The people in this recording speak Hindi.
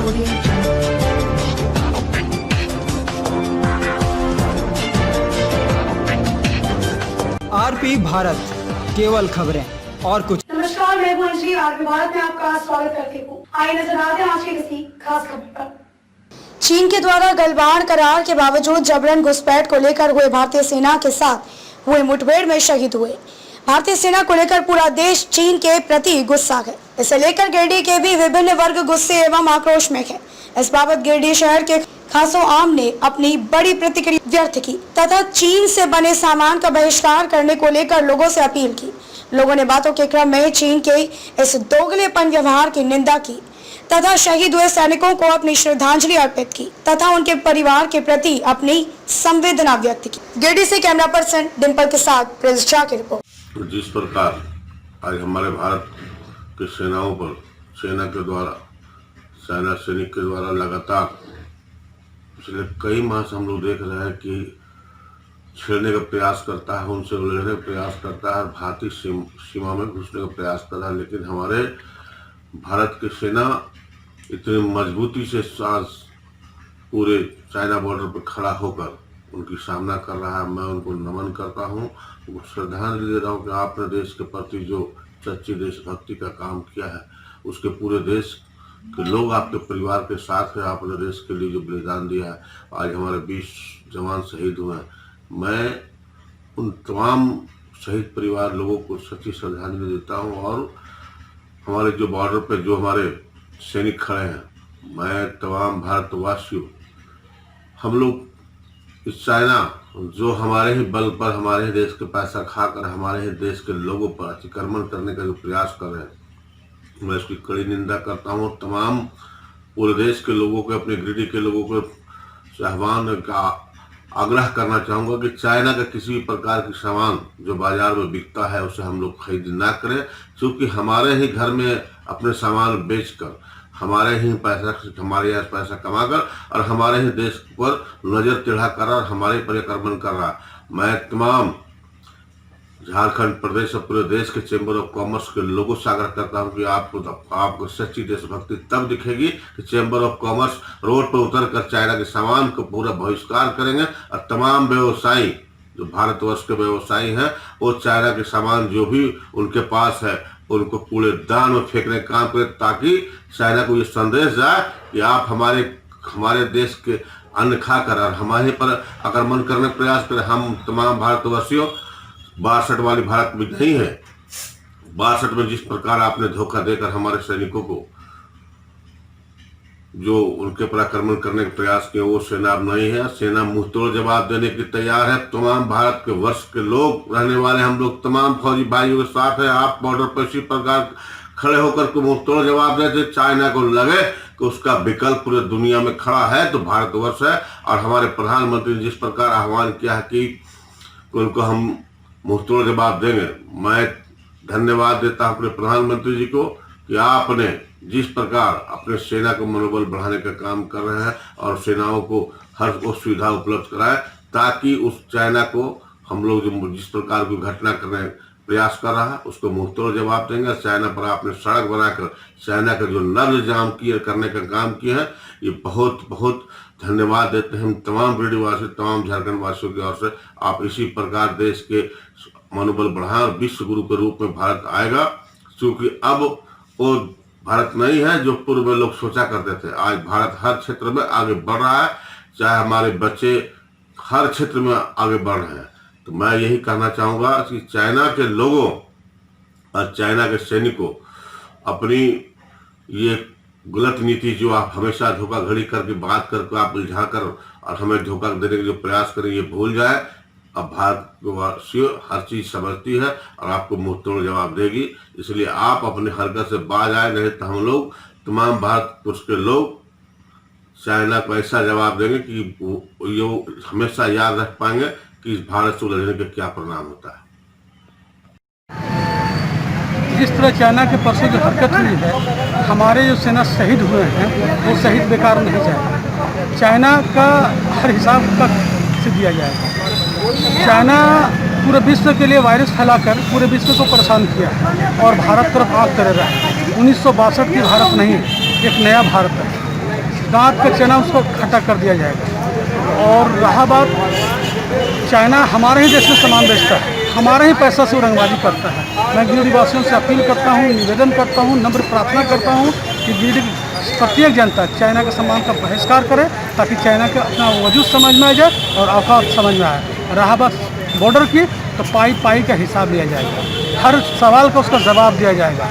आरपी भारत, केवल खबरें और कुछ। नमस्कार, मैं हूं अंजलि। आरपी भारत में आपका स्वागत करती हूं। आइए नजर आते हैं आज की किसी खास खबर पर। चीन के द्वारा गलवान करार के बावजूद जबरन घुसपैठ को लेकर हुए भारतीय सेना के साथ हुए मुठभेड़ में शहीद हुए भारतीय सेना को लेकर पूरा देश चीन के प्रति गुस्सा है। इसे लेकर गिरिडीह के भी विभिन्न वर्ग गुस्से एवं आक्रोश में है। इस बाबत गिरिडीह शहर के खासो आम ने अपनी बड़ी प्रतिक्रिया व्यक्त की तथा चीन से बने सामान का बहिष्कार करने को लेकर लोगों से अपील की। लोगों ने बातों के क्रम में चीन के इस दोगलेपन व्यवहार की निंदा की तथा शहीद हुए सैनिकों को अपनी श्रद्धांजलि अर्पित की तथा उनके परिवार के प्रति अपनी संवेदना व्यक्त की। गिरिडीह से कैमरा पर्सन डिम्पल के साथ प्रिंस झा की रिपोर्ट। जिस प्रकार आज हमारे भारत के सेनाओं पर सेना सैनिक के द्वारा लगातार पिछले कई माह से हम लोग देख रहे हैं कि छेड़ने का प्रयास करता है, उनसे लड़ने का प्रयास करता है, भारतीय सीमा में घुसने का प्रयास कर रहा है। लेकिन हमारे भारत की सेना इतनी मजबूती से साथ पूरे चाइना बॉर्डर पर खड़ा होकर उनकी सामना कर रहा है। मैं उनको नमन करता हूँ, उनको श्रद्धांजलि दे रहा हूँ कि आपने देश के प्रति जो सच्ची देशभक्ति का काम किया है उसके पूरे देश के लोग आपके परिवार के साथ है। आपने देश के लिए जो बलिदान दिया है, आज हमारे 20 जवान शहीद हुए हैं। मैं उन तमाम शहीद परिवार लोगों को सच्ची श्रद्धांजलि देता हूँ और हमारे जो बॉर्डर पे जो हमारे सैनिक खड़े हैं, मैं तमाम भारतवासियों, हम लोग इस चाइना जो हमारे ही बल पर हमारे ही देश के पैसा खाकर हमारे ही देश के लोगों पर अतिक्रमण करने का जो प्रयास कर रहे हैं, मैं इसकी कड़ी निंदा करता हूँ। तमाम पूरे देश के लोगों को, अपने गिरिडीह के लोगों को आह्वान का आग्रह करना चाहूँगा कि चाइना का किसी भी प्रकार की सामान जो बाजार में बिकता है उसे हम लोग खरीद ना करें, क्योंकि हमारे ही घर में अपने सामान बेचकर हमारे ही हमारे यहाँ पैसा कमाकर और हमारे ही देश पर नजर टेढ़ा कर रहा और हमारे पर आक्रमण कर रहा। मैं तमाम झारखंड प्रदेश और पूरे देश के चैम्बर ऑफ कॉमर्स के लोगों से आग्रह करता हूं कि आपको सच्ची देशभक्ति तब दिखेगी कि चैम्बर ऑफ कॉमर्स रोड पर उतर कर चाइना के सामान को पूरा बहिष्कार करेंगे और तमाम व्यवसायी जो भारतवर्ष के व्यवसायी हैं वो चाइना के सामान जो भी उनके पास है उनको पूरे दान में फेंकने का काम करें, ताकि चाइना को ये संदेश जाए कि आप हमारे देश के अन्न खाकर और हमारे पर आक्रमण करने का प्रयास करें। हम तमाम भारतवासियों 62 वाली भारत में नहीं है। 62 में जिस प्रकार आपने धोखा देकर हमारे सैनिकों को जो उनके पर आक्रमण करने का प्रयास किया, वो सेना अब नहीं है। सेना मुंहतोड़ जवाब देने की तैयार है। तमाम भारत के वर्ष के लोग रहने वाले हम लोग तमाम फौजी भाइयों के साथ है। आप बॉर्डर पर इसी प्रकार खड़े होकर के मुंहतोड़ जवाब देते, चाइना को लगे कि उसका विकल्प पूरे दुनिया में खड़ा है तो भारतवर्ष है। और हमारे प्रधानमंत्री ने जिस प्रकार आह्वान किया है कि उनको हम मुंहतोड़ जवाब देंगे, मैं धन्यवाद देता हूं अपने प्रधानमंत्री जी को कि आपने जिस प्रकार अपने सेना का मनोबल बढ़ाने का काम कर रहे हैं और सेनाओं को हर वो सुविधा उपलब्ध कराए, ताकि उस चाइना को हम लोग जो जिस प्रकार की घटना करने प्रयास कर रहा है उसको मुंहतोड़ जवाब देंगे। चाइना पर आपने सड़क बनाकर चाइना का जो नब्ज जाम करने का काम किया है, ये बहुत बहुत धन्यवाद देते हैं हम तमाम गिरिडीह वासी, तमाम झारखंड वासियों की ओर से। आप इसी प्रकार देश के मनोबल बढ़ाएं और विश्व गुरु के रूप में भारत आएगा, क्योंकि अब वो भारत नहीं है जो पूर्व में लोग सोचा करते थे। आज भारत हर क्षेत्र में आगे बढ़ रहा है, चाहे हमारे बच्चे हर क्षेत्र में आगे बढ़ रहे हैं। तो मैं यही कहना चाहूँगा कि चाइना के लोगों और चाइना के सैनिकों अपनी ये गलत नीति जो आप हमेशा धोखाधड़ी करके बात करके आप उलझा कर और हमें धोखा देने के जो प्रयास करें, ये भूल जाए। अब भारतवासियों हर चीज समझती है और आपको मुंहतोड़ जवाब देगी, इसलिए आप अपने हरकत से बाज आए, नहीं तो हम लोग तमाम भारतवर्ष के लोग चाइना को ऐसा जवाब देंगे कि ये हमेशा याद रख पाएंगे कि इस भारत से लड़ने का क्या परिणाम होता है। जिस तरह चाइना के परसों जो हरकत हुई है, हमारे जो सेना शहीद हुए हैं वो शहीद बेकार नहीं जाएगा। चाइना का हर हिसाब का से दिया जाएगा। चाइना पूरे विश्व के लिए वायरस फैलाकर पूरे विश्व को परेशान किया और भारत तरफ आँख करे रहा है। 1962 की भारत नहीं, एक नया भारत है। दांत का चना उसको खट्टा कर दिया जाएगा। और रहा बात, चाइना हमारे ही देश में सामान बेचता है, हमारे ही पैसा से वो रंगबाजी करता है। मैं गिरिडीह वासियों से अपील करता हूँ, निवेदन करता हूँ, नम्र प्रार्थना करता हूँ कि गिरिडीह प्रत्येक जनता चाइना के सामान का बहिष्कार करे, ताकि चाइना का अपना वजूद समझ में आ जाए और औकात समझ में आए। रहा बात बॉर्डर की, तो पाई पाई का हिसाब लिया जाएगा, हर सवाल का उसका जवाब दिया जाएगा।